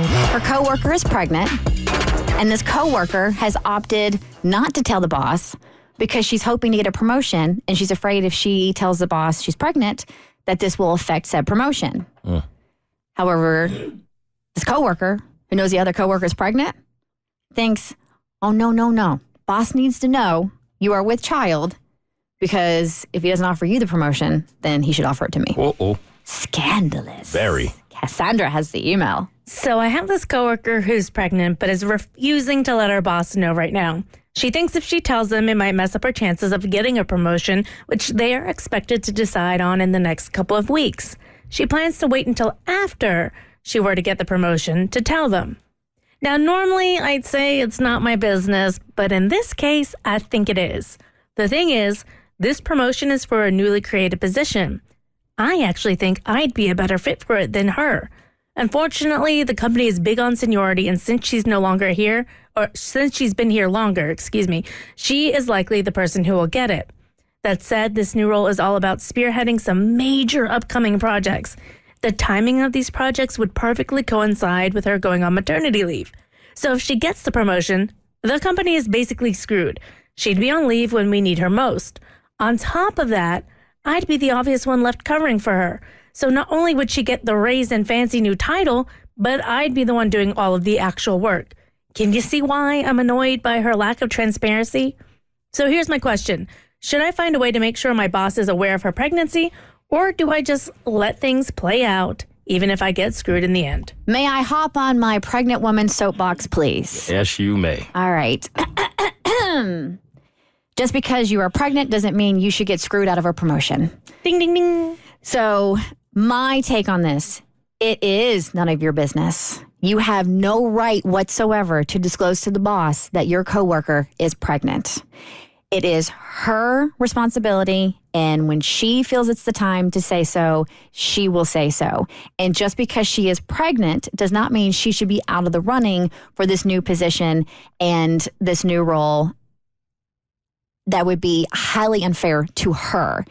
Her coworker is pregnant, and this coworker has opted not to tell the boss because she's hoping to get a promotion, and she's afraid if she tells the boss she's pregnant, that this will affect said promotion. However, this coworker, who knows the other coworker is pregnant, thinks, oh, no. Boss needs to know you are with child, because if he doesn't offer you the promotion, then he should offer it to me. Uh-oh. Scandalous. Very. Cassandra has the email. So I have this coworker who's pregnant, but is refusing to let her boss know right now. She thinks if she tells them, it might mess up her chances of getting a promotion, which they are expected to decide on in the next couple of weeks. She plans to wait until after she were to get the promotion to tell them. Now, normally I'd say it's not my business, but in this case, I think it is. The thing is, this promotion is for a newly created position. I actually think I'd be a better fit for it than her. Unfortunately, the company is big on seniority, and since she's no longer here, or since she's been here longer, she is likely the person who will get it. That said, this new role is all about spearheading some major upcoming projects. The timing of these projects would perfectly coincide with her going on maternity leave. So if she gets the promotion, the company is basically screwed. She'd be on leave when we need her most. On top of that, I'd be the obvious one left covering for her. So not only would she get the raise and fancy new title, but I'd be the one doing all of the actual work. Can you see why I'm annoyed by her lack of transparency? So here's my question. Should I find a way to make sure my boss is aware of her pregnancy, or do I just let things play out, even if I get screwed in the end? May I hop on my pregnant woman's soapbox, please? Yes, you may. All right. Just because you are pregnant doesn't mean you should get screwed out of a promotion. Ding, ding, ding. So my take on this, it is none of your business. You have no right whatsoever to disclose to the boss that your coworker is pregnant. It is her responsibility, and when she feels it's the time to say so, she will say so. And just because she is pregnant does not mean she should be out of the running for this new position and this new role. That would be highly unfair to her.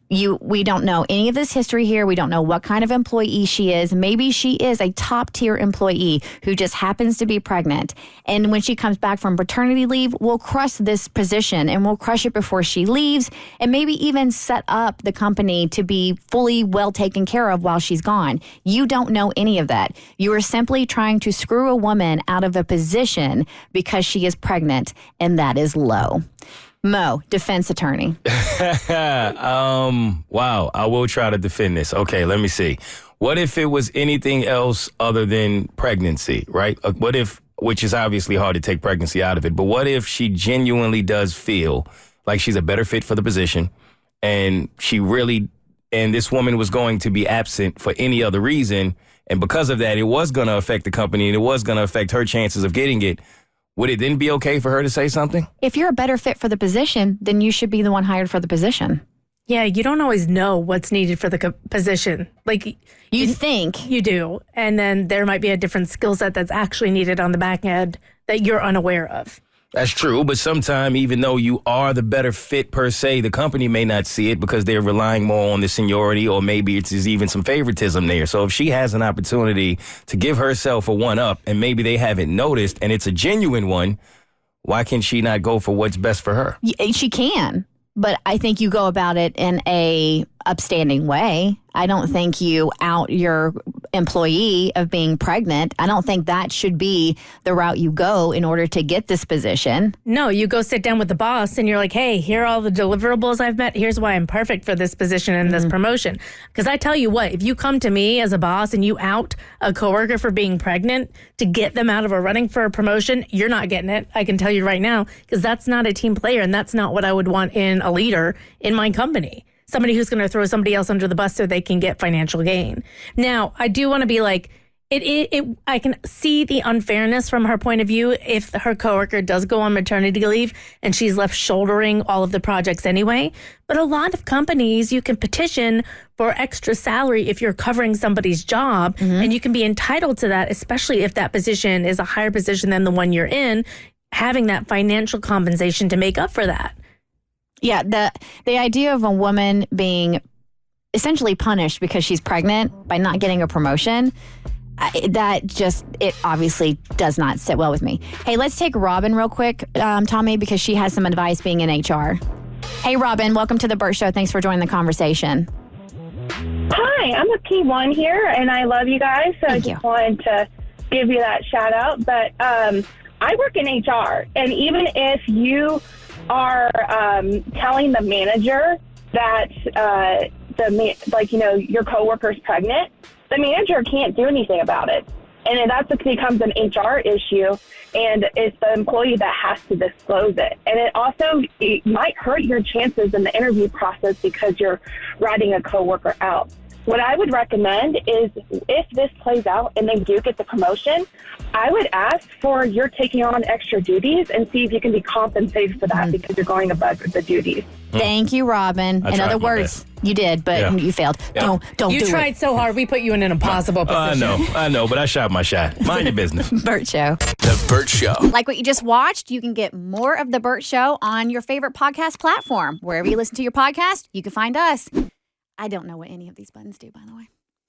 We don't know any of this history here. We don't know what kind of employee she is. Maybe she is a top tier employee who just happens to be pregnant. And when she comes back from paternity leave, we'll crush this position and we'll crush it before she leaves, and maybe even set up the company to be fully well taken care of while she's gone. You don't know any of that. You are simply trying to screw a woman out of a position because she is pregnant, and that is low. Mo, defense attorney. Wow, I will try to defend this. Okay, let me see. What if it was anything else other than pregnancy, right? What if, which is obviously hard to take pregnancy out of it, but what if she genuinely does feel like she's a better fit for the position, and this woman was going to be absent for any other reason, and because of that, it was going to affect the company and it was going to affect her chances of getting it. Would it then be okay for her to say something? If you're a better fit for the position, then you should be the one hired for the position. Yeah, you don't always know what's needed for the position. Like, you think. You do. And then there might be a different skill set that's actually needed on the back end that you're unaware of. That's true, but sometimes even though you are the better fit per se, the company may not see it because they're relying more on the seniority, or maybe it's even some favoritism there. So if she has an opportunity to give herself a one-up and maybe they haven't noticed and it's a genuine one, why can she not go for what's best for her? She can, but I think you go about it in a upstanding way. I don't think you out your employee of being pregnant. I don't think that should be the route you go in order to get this position. No, you go sit down with the boss and you're like, hey, here are all the deliverables I've met. Here's why I'm perfect for this position and this promotion. Because I tell you what, if you come to me as a boss and you out a coworker for being pregnant to get them out of a running for a promotion, you're not getting it. I can tell you right now, because that's not a team player, and that's not what I would want in a leader in my company. Somebody who's going to throw somebody else under the bus so they can get financial gain. Now, I do want to be like, I can see the unfairness from her point of view if her coworker does go on maternity leave and she's left shouldering all of the projects anyway. But a lot of companies, you can petition for extra salary if you're covering somebody's job, and you can be entitled to that, especially if that position is a higher position than the one you're in, having that financial compensation to make up for that. Yeah, the idea of a woman being essentially punished because she's pregnant by not getting a promotion, It obviously does not sit well with me. Hey, let's take Robin real quick, Tommy, because she has some advice being in HR. Hey, Robin, welcome to the Bert Show. Thanks for joining the conversation. Hi, I'm a P1 here, and I love you guys, so I just wanted to give you that shout out. But I work in HR, and even if you are telling the manager that your coworker's pregnant, the manager can't do anything about it. And that's what becomes an HR issue, and it's the employee that has to disclose it. And it might hurt your chances in the interview process because you're writing a coworker out. What I would recommend is if this plays out and they do get the promotion, I would ask for you're taking on extra duties and see if you can be compensated for that because you're going above the duties. Thank you, Robin. In other words, you did, but you failed. Yeah. Don't you do it. You tried so hard. We put you in an impossible position. I know, but I shot my shot. Mind your business. Bert Show. The Bert Show. Like what you just watched, you can get more of the Bert Show on your favorite podcast platform. Wherever you listen to your podcast, you can find us. I don't know what any of these buttons do, by the way.